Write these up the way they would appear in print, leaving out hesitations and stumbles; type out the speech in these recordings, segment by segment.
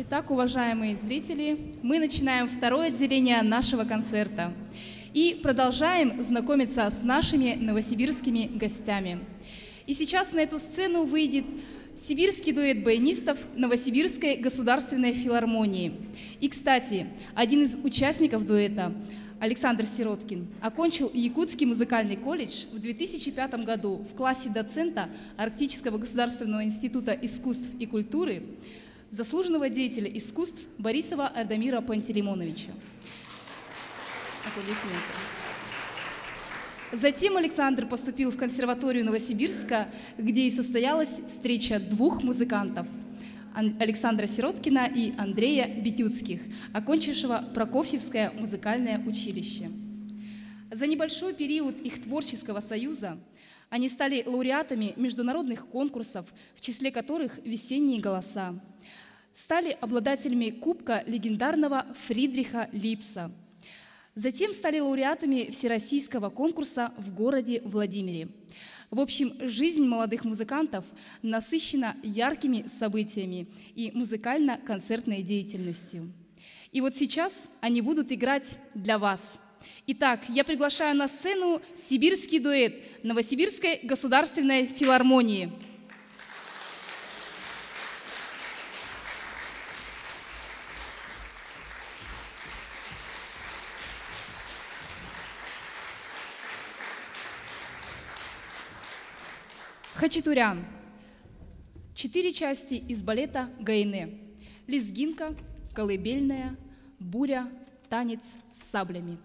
Итак, уважаемые зрители, мы начинаем второе отделение нашего концерта и продолжаем знакомиться с нашими новосибирскими гостями. И сейчас на эту сцену выйдет сибирский дуэт баянистов Новосибирской государственной филармонии. И, кстати, один из участников дуэта, Александр Сироткин, окончил Якутский музыкальный колледж в 2005 году в классе доцента Арктического государственного института искусств и культуры, заслуженного деятеля искусств Борисова Ардамира Пантелеймоновича. Аплодисменты. Затем Александр поступил в консерваторию Новосибирска, где и состоялась встреча двух музыкантов – Александра Сироткина и Андрея Битюцких, окончившего Прокофьевское музыкальное училище. За небольшой период их творческого союза они стали лауреатами международных конкурсов, в числе которых «Весенние голоса», стали обладателями кубка легендарного Фридриха Липса. Затем стали лауреатами всероссийского конкурса в городе Владимире. В общем, жизнь молодых музыкантов насыщена яркими событиями и музыкально-концертной деятельностью. И вот сейчас они будут играть для вас. Итак, я приглашаю на сцену сибирский дуэт Новосибирской государственной филармонии. Хачатурян. 4 части из балета «Гайне». Лезгинка, колыбельная, буря, танец с саблями.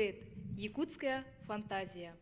Дуэт «Якутская фантазия».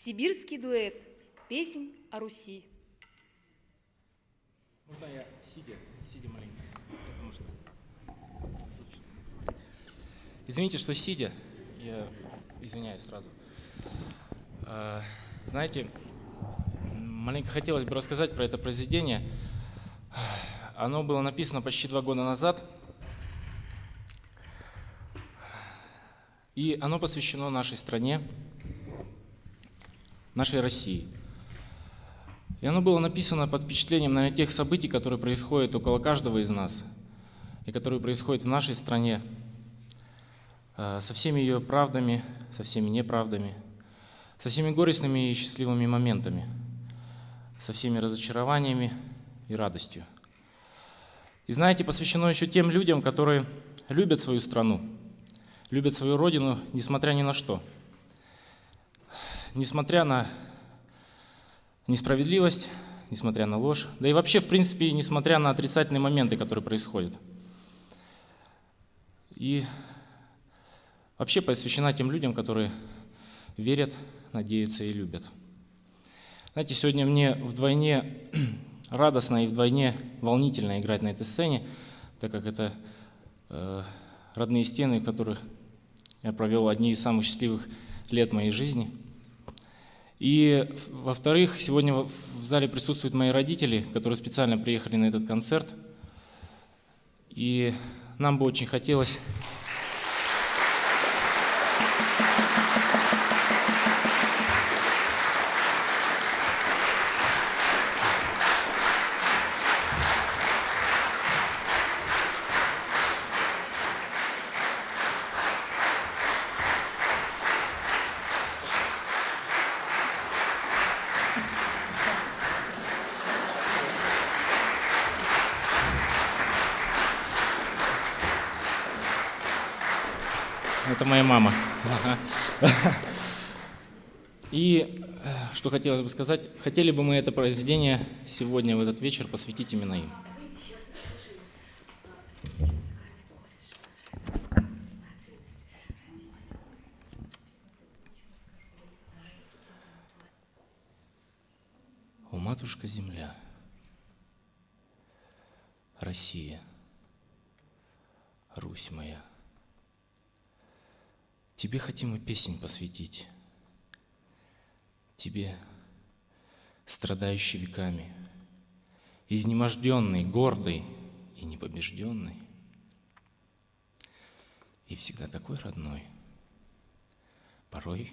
Сибирский дуэт. Песнь о Руси. Можно я сидя маленько, потому что... Извините, что сидя, я извиняюсь сразу. Знаете, маленько хотелось бы рассказать про это произведение. Оно было написано почти 2 года назад, и оно посвящено нашей стране, нашей России. И оно было написано под впечатлением, наверное, тех событий, которые происходят около каждого из нас, и которые происходят в нашей стране, со всеми ее правдами, со всеми неправдами, со всеми горестными и счастливыми моментами, со всеми разочарованиями и радостью. И знаете, посвящено еще тем людям, которые любят свою страну, любят свою родину, несмотря ни на что, несмотря на несправедливость, несмотря на ложь, да и вообще, в принципе, несмотря на отрицательные моменты, которые происходят. И вообще посвящена тем людям, которые верят, надеются и любят. Знаете, сегодня мне вдвойне радостно и вдвойне волнительно играть на этой сцене, так как это родные стены, в которых я провел одни из самых счастливых лет моей жизни. И, во-вторых, сегодня в зале присутствуют мои родители, которые специально приехали на этот концерт. И нам бы очень хотелось... Это моя мама. И что хотелось бы сказать, хотели бы мы это произведение сегодня, в этот вечер, посвятить именно им. О, матушка земля, Россия, Русь моя, тебе хотим и песнь посвятить, тебе, страдающий веками, изнеможденный, гордый и непобежденный, и всегда такой родной, порой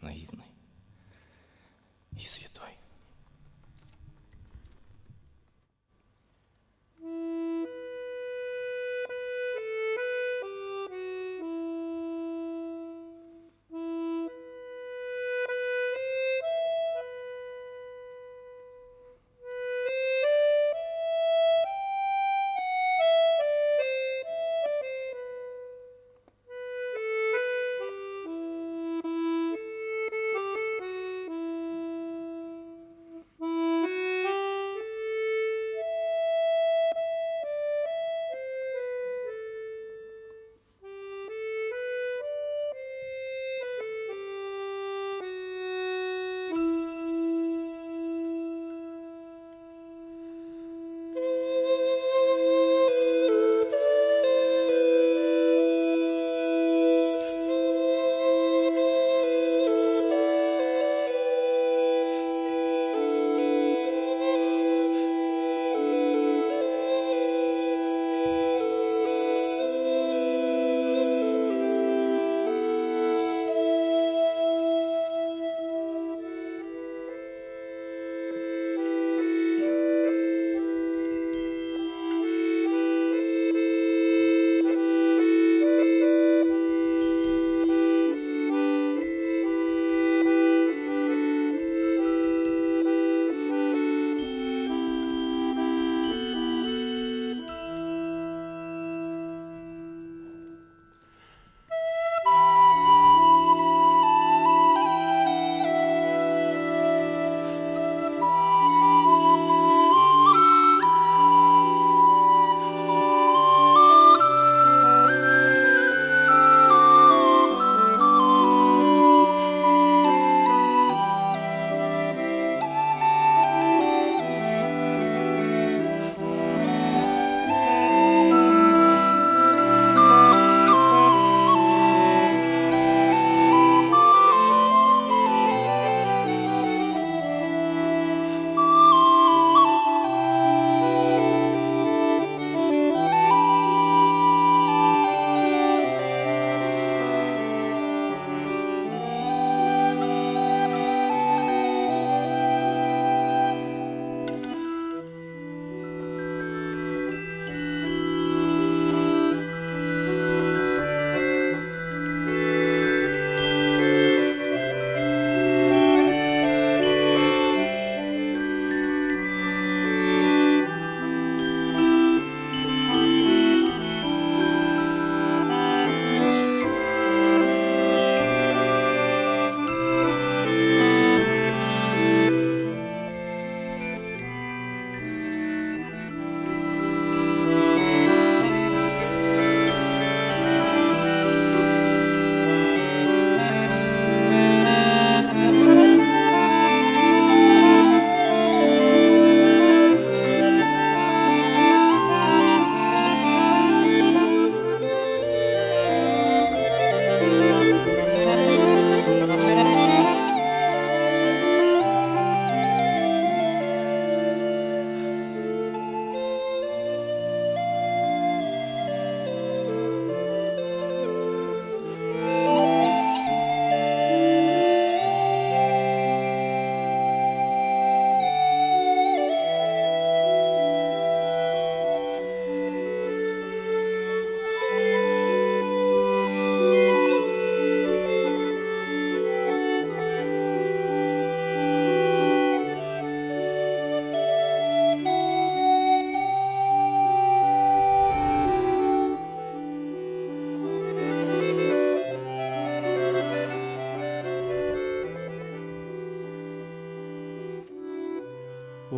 наивный и святой.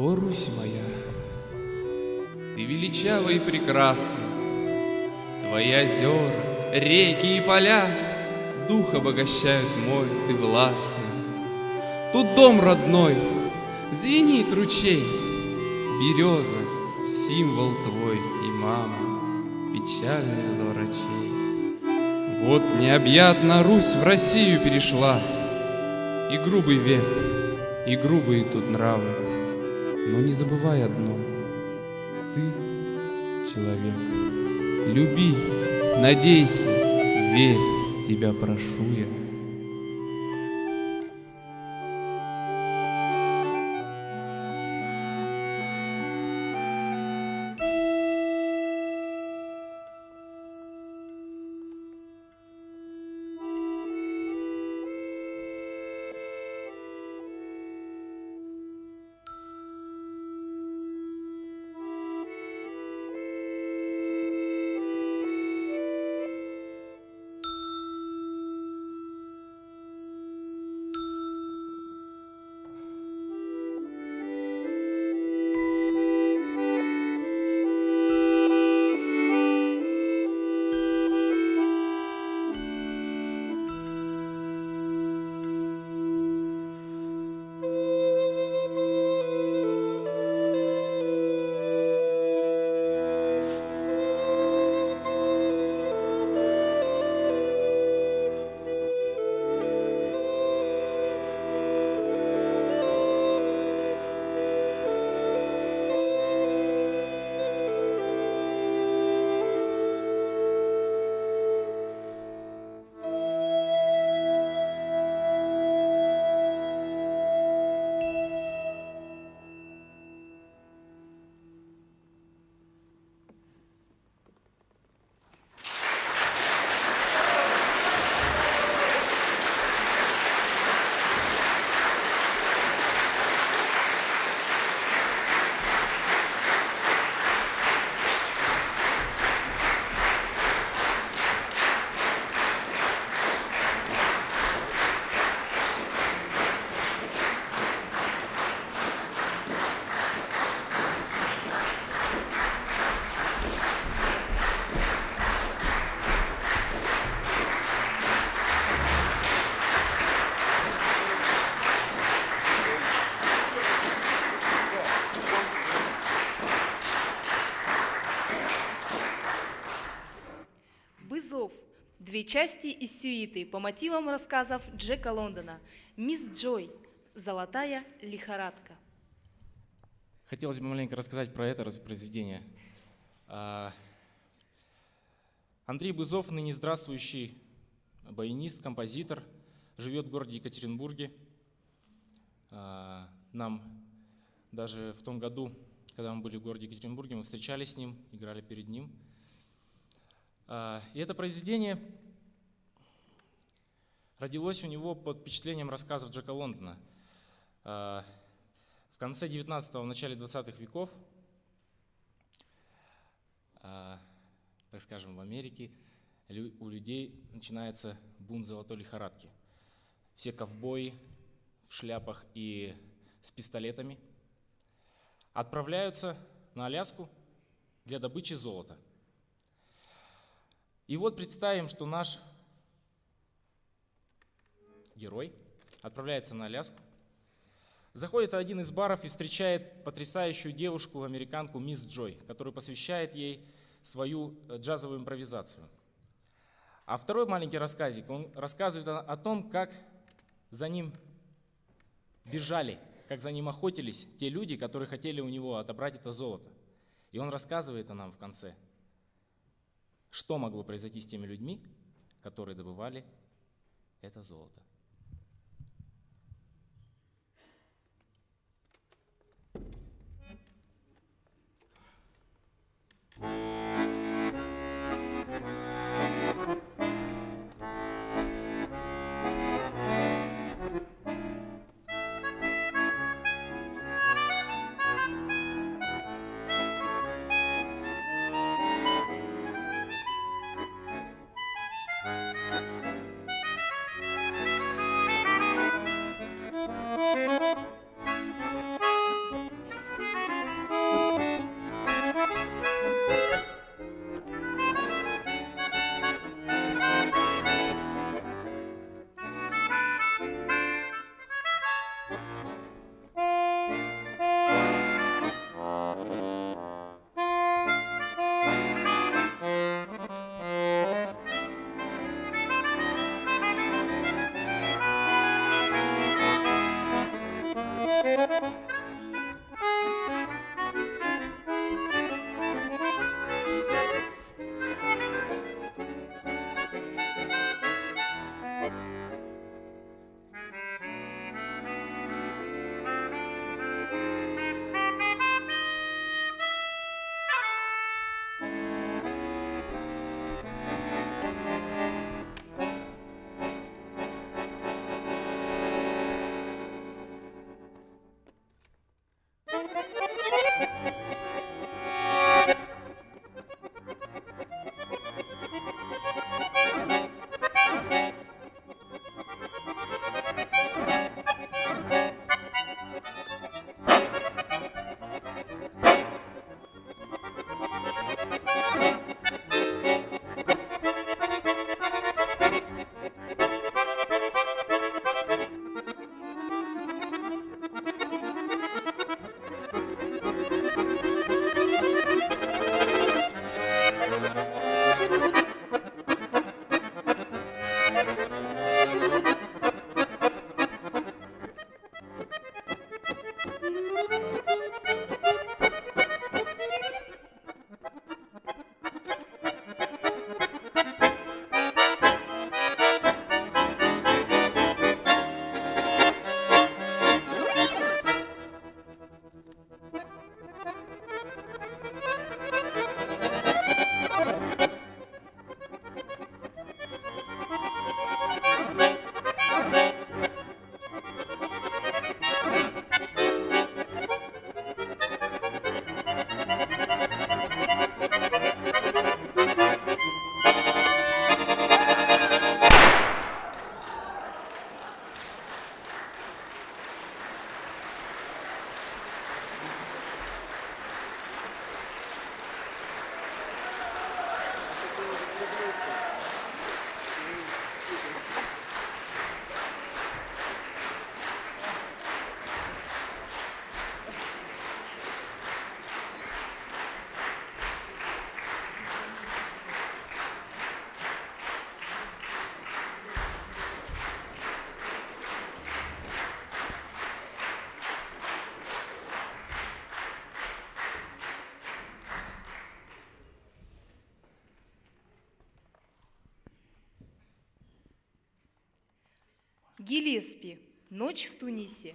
О, Русь моя, ты величава и прекрасна, твои озера, реки и поля дух обогащают мой, ты властна. Тут дом родной, звенит ручей, береза, символ твой, и мама, печальный взор очей. Вот необъятно Русь в Россию перешла, и грубый век, и грубые тут нравы. Но не забывай одно: ты человек. Люби, надейся, верь, тебя прошу я. «Бызов» – две части из сюиты по мотивам рассказов Джека Лондона. «Мисс Джой» – «Золотая лихорадка». Хотелось бы маленько рассказать про это произведение. Андрей Бызов, ныне здравствующий баянист, композитор, живет в городе Екатеринбурге. Нам даже в том году, когда мы были в городе Екатеринбурге, мы встречались с ним, играли перед ним. И это произведение родилось у него под впечатлением рассказов Джека Лондона. В конце 19-го, в начале 20-х веков, так скажем, в Америке у людей начинается бунт золотой лихорадки. Все ковбои в шляпах и с пистолетами отправляются на Аляску для добычи золота. И вот представим, что наш герой отправляется на Аляску, заходит в один из баров и встречает потрясающую девушку, американку мисс Джой, которая посвящает ей свою джазовую импровизацию. А второй маленький рассказик, он рассказывает о том, как за ним бежали, как за ним охотились те люди, которые хотели у него отобрать это золото. И он рассказывает нам в конце, что могло произойти с теми людьми, которые добывали это золото. Гиллеспи. Ночь в Тунисе.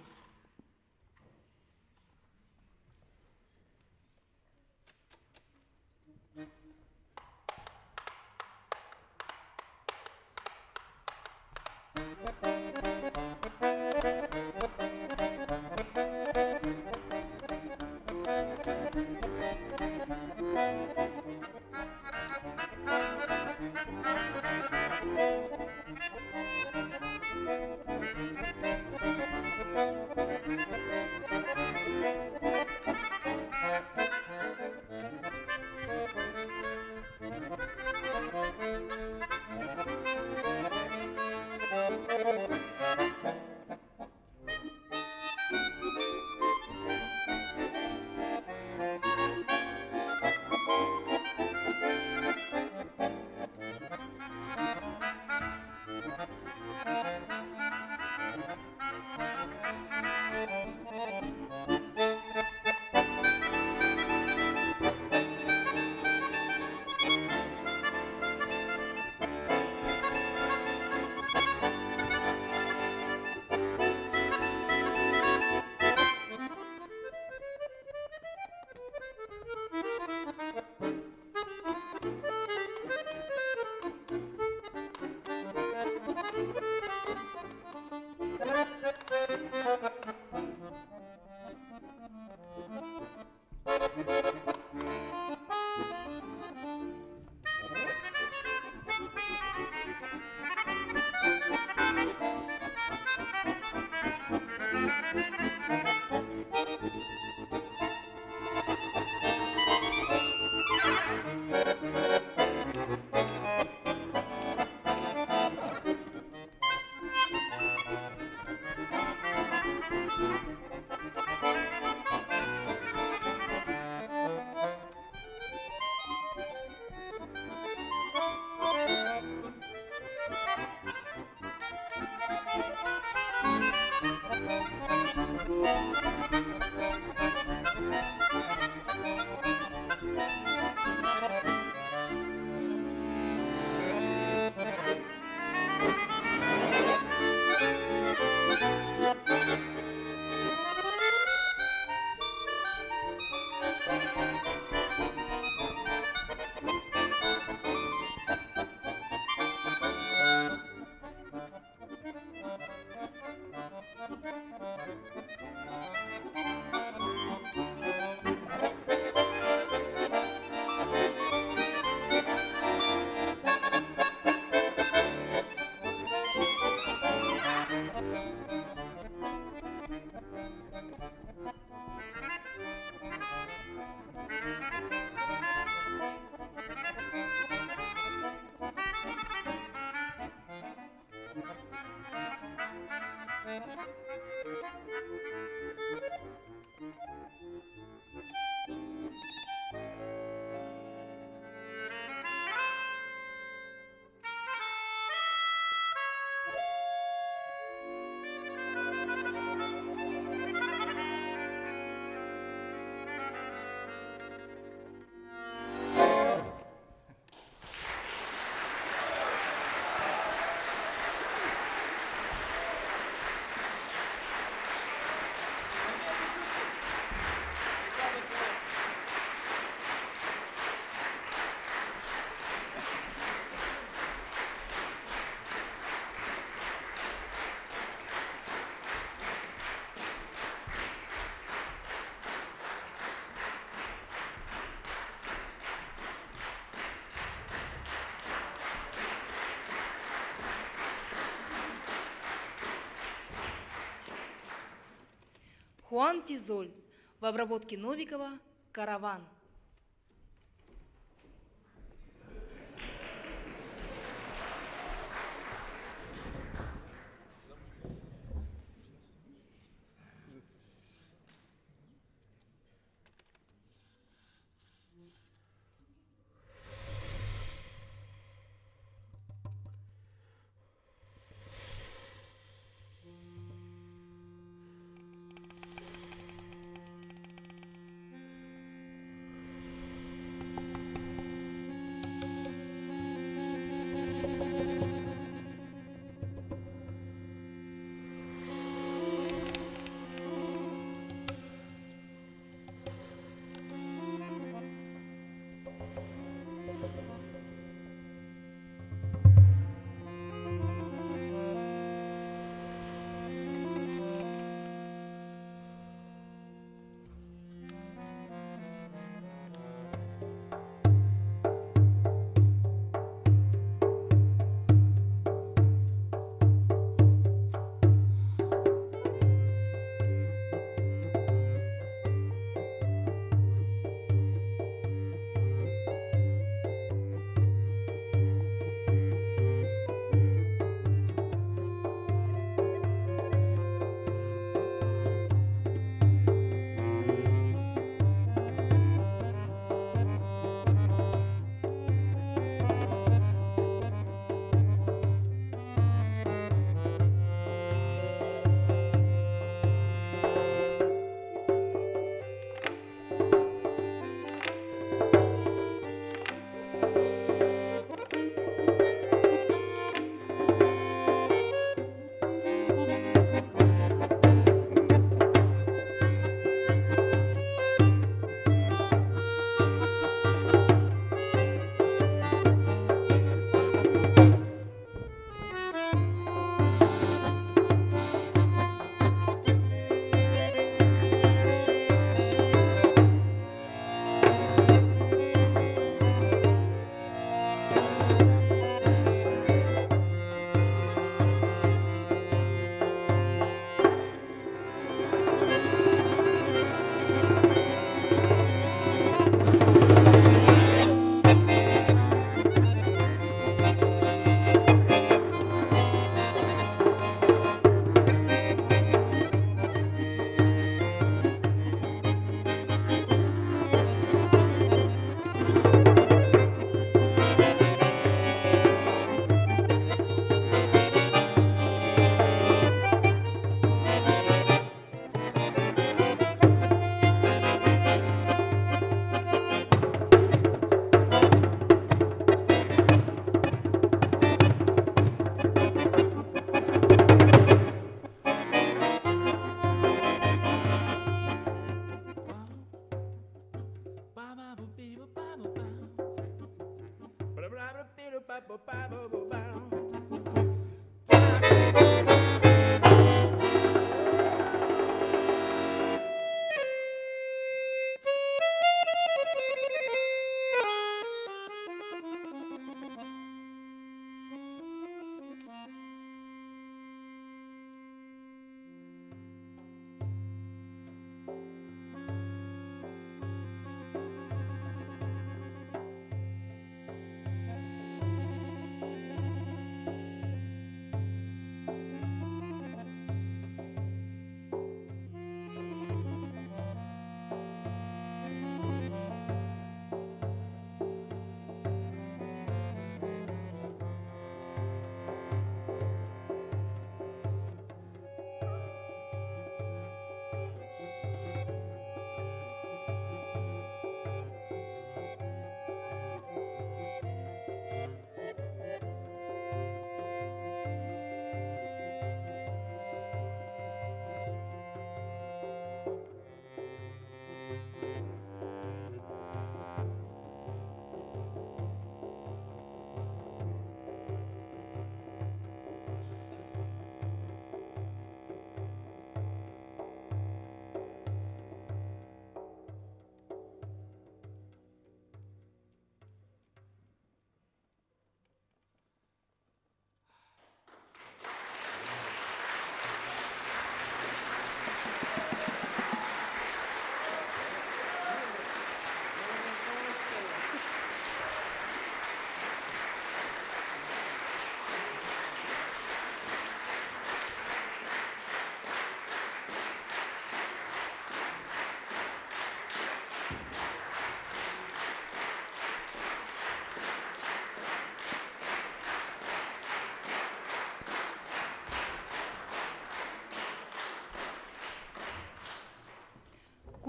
Хуан Тизоль. В обработке Новикова «Караван».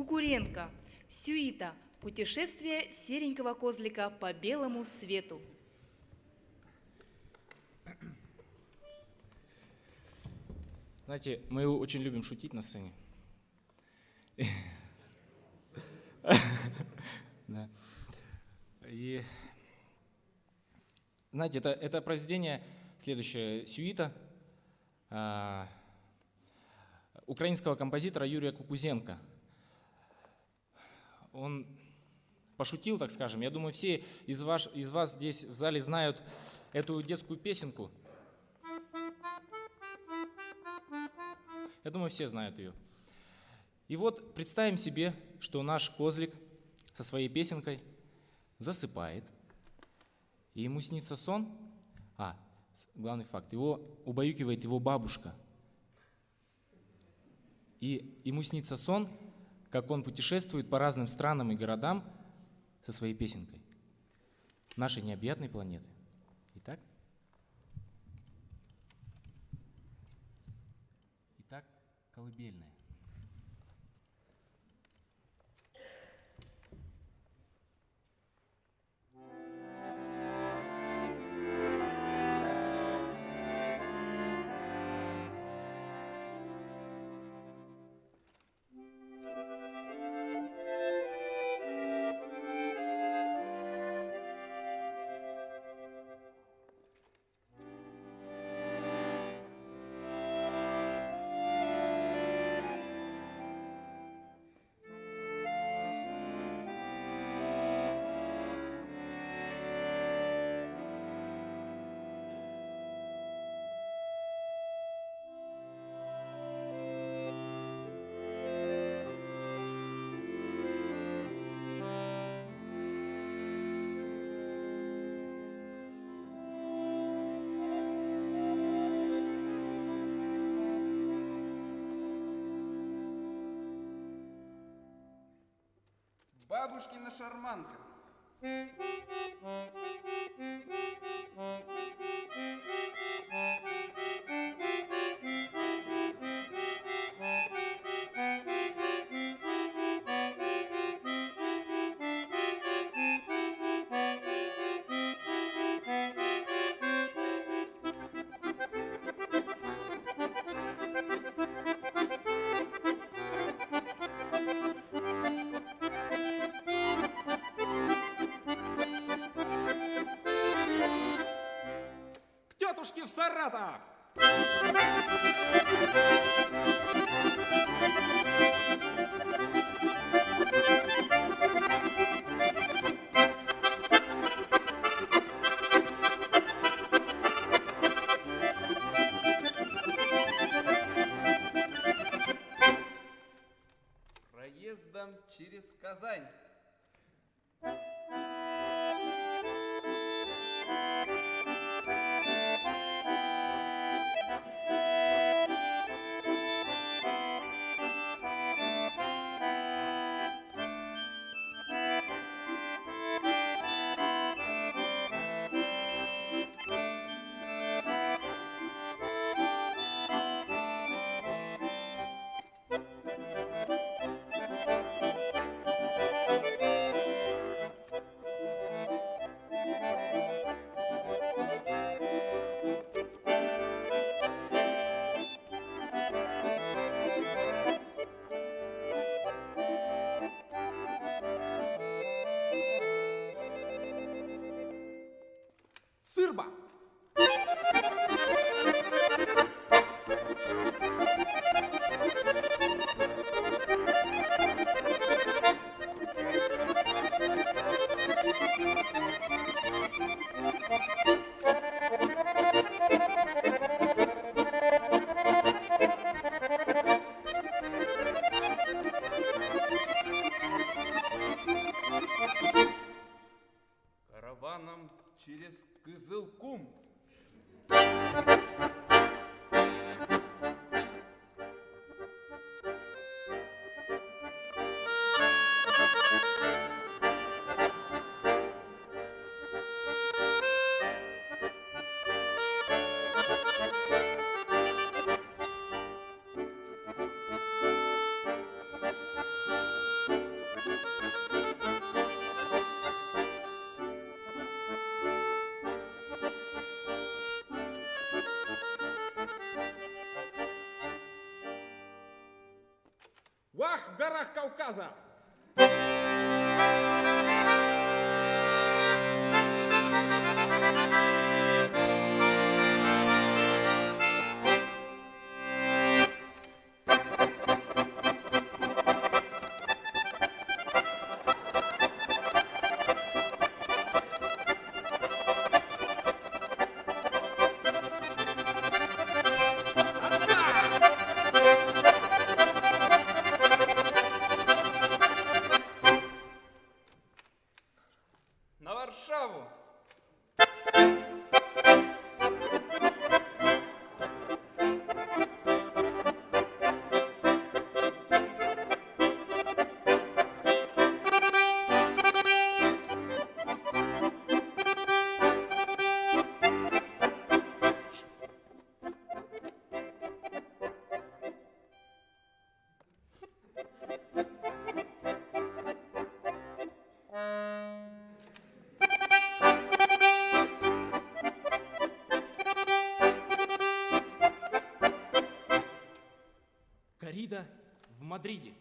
Кукуренко. Сюита. Путешествие серенького козлика по белому свету. Знаете, мы очень любим шутить на сцене. Да. И, знаете, это произведение, следующее, сюита украинского композитора Юрия Кукузенко. Он пошутил, так скажем. Я думаю, все из вас здесь в зале знают эту детскую песенку. Я думаю, все знают ее. И вот представим себе, что наш козлик со своей песенкой засыпает, и ему снится сон. Главный факт, его убаюкивает его бабушка. И ему снится сон, как он путешествует по разным странам и городам со своей песенкой нашей необъятной планеты. Итак, колыбельная. Бабушкина шарманка. К тетушке в Саратов! Проездом через Казань. Бах в горах Кавказа! На Варшаву! Коррида в Мадриде.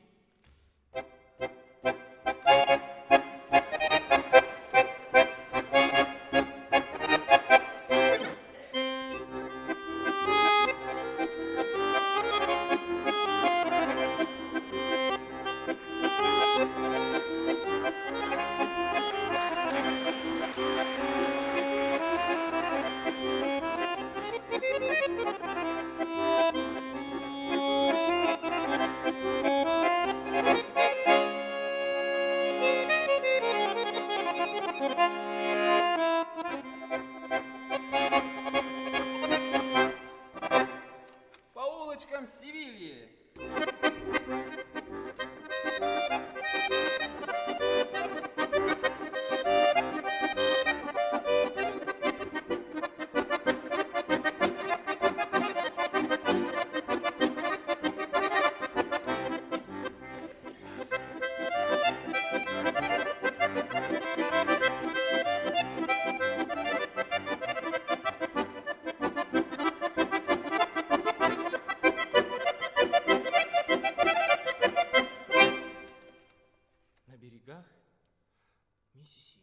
По улочкам Севильи! На берегах Миссисипи.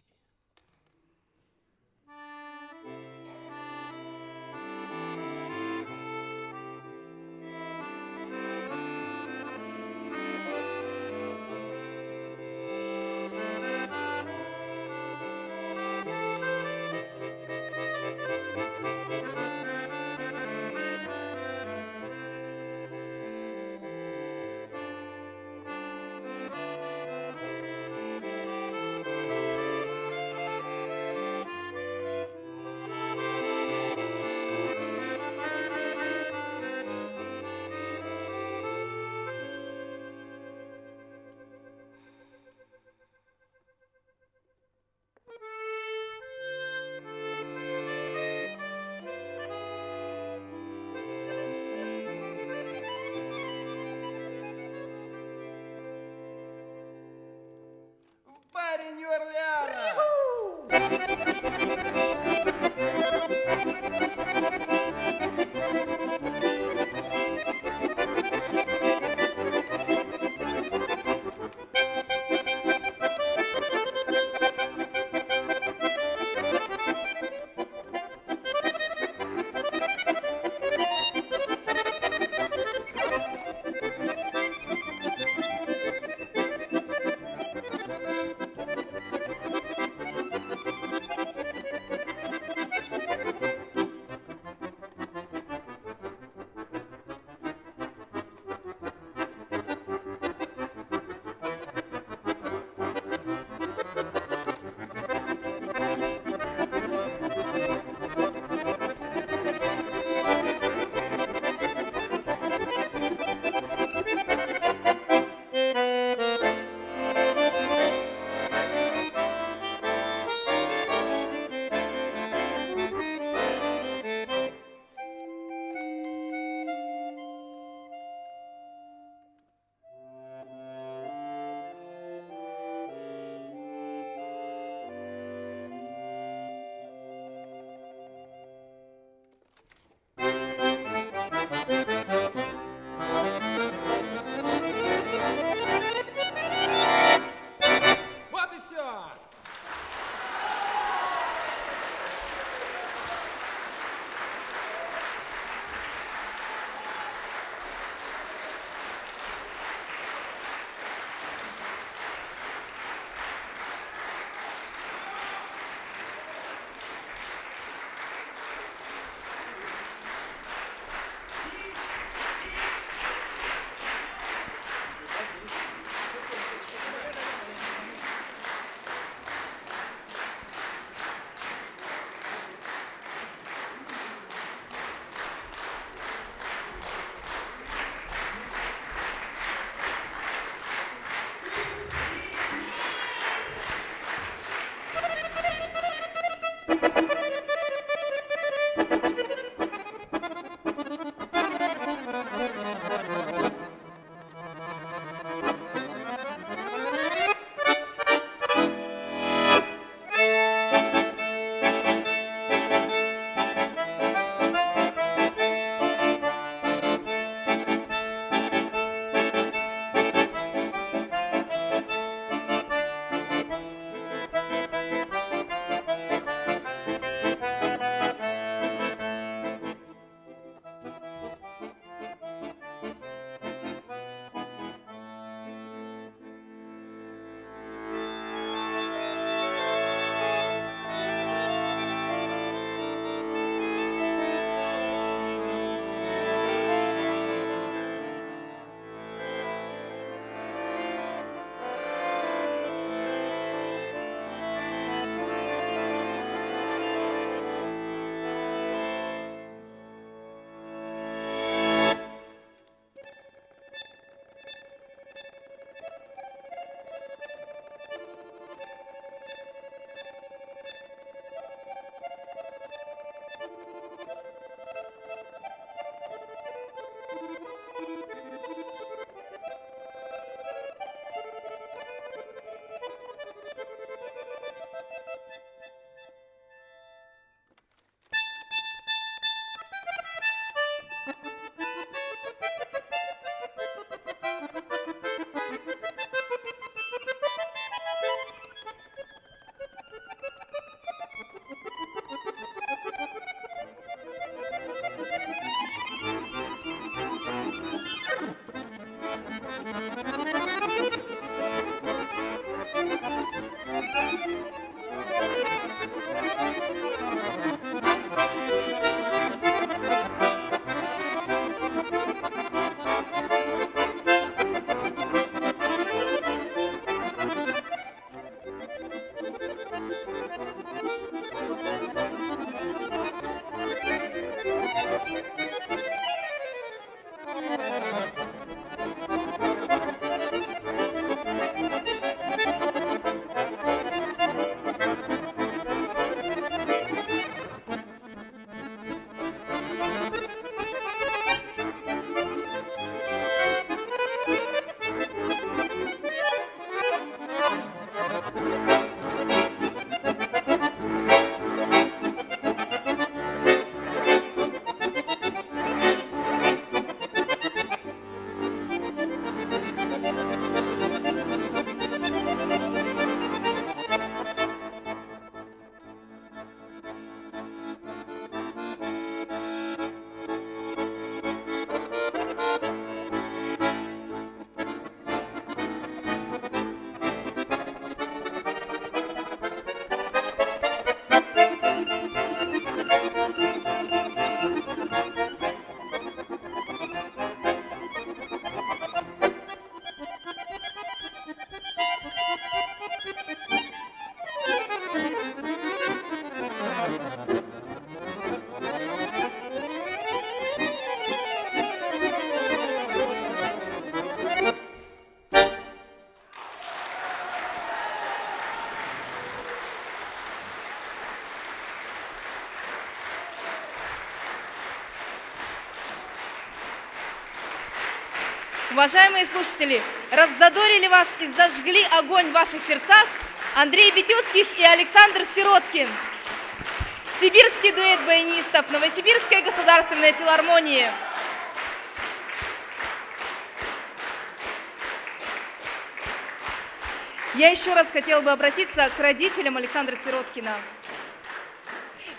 В баре Нью-Орлеана! Уважаемые слушатели, раззадорили вас и зажгли огонь в ваших сердцах Андрей Битюцких и Александр Сироткин. Сибирский дуэт баянистов Новосибирской государственной филармонии. Я еще раз хотела бы обратиться к родителям Александра Сироткина,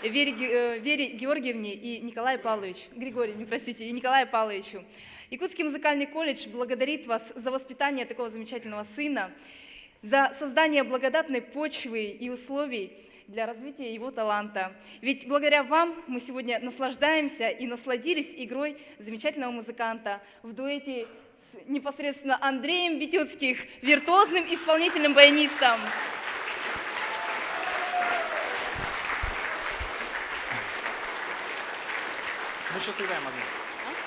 Вере Георгиевне и Николаю Павловичу, Григорьевне, простите, и Николаю Павловичу. Якутский музыкальный колледж благодарит вас за воспитание такого замечательного сына, за создание благодатной почвы и условий для развития его таланта. Ведь благодаря вам мы сегодня наслаждаемся и насладились игрой замечательного музыканта в дуэте с непосредственно Андреем Битюцких, виртуозным исполнительным баянистом. Мы сейчас играем одну.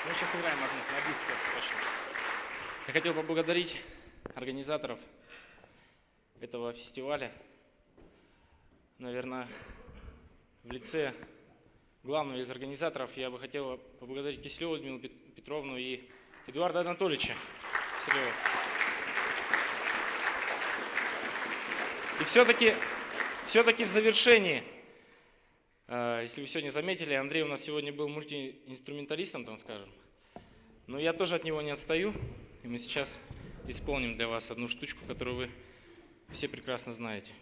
Мы сейчас играем одну, на бисте, точно. Я хотел поблагодарить организаторов этого фестиваля. Наверное, в лице главного из организаторов я бы хотел поблагодарить Киселеву Людмилу Петровну и Эдуарда Анатольевича Киселева. И все-таки в завершении, если вы сегодня заметили, Андрей у нас сегодня был мультиинструменталистом, там скажем. Но я тоже от него не отстаю, и мы сейчас исполним для вас одну штучку, которую вы все прекрасно знаете.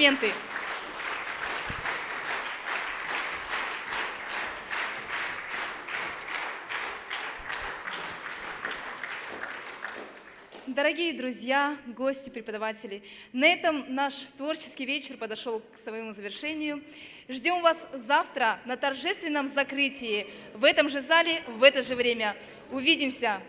Аплодисменты. Дорогие друзья, гости, преподаватели, на этом наш творческий вечер подошел к своему завершению. Ждем вас завтра на торжественном закрытии в этом же зале, в это же время. Увидимся!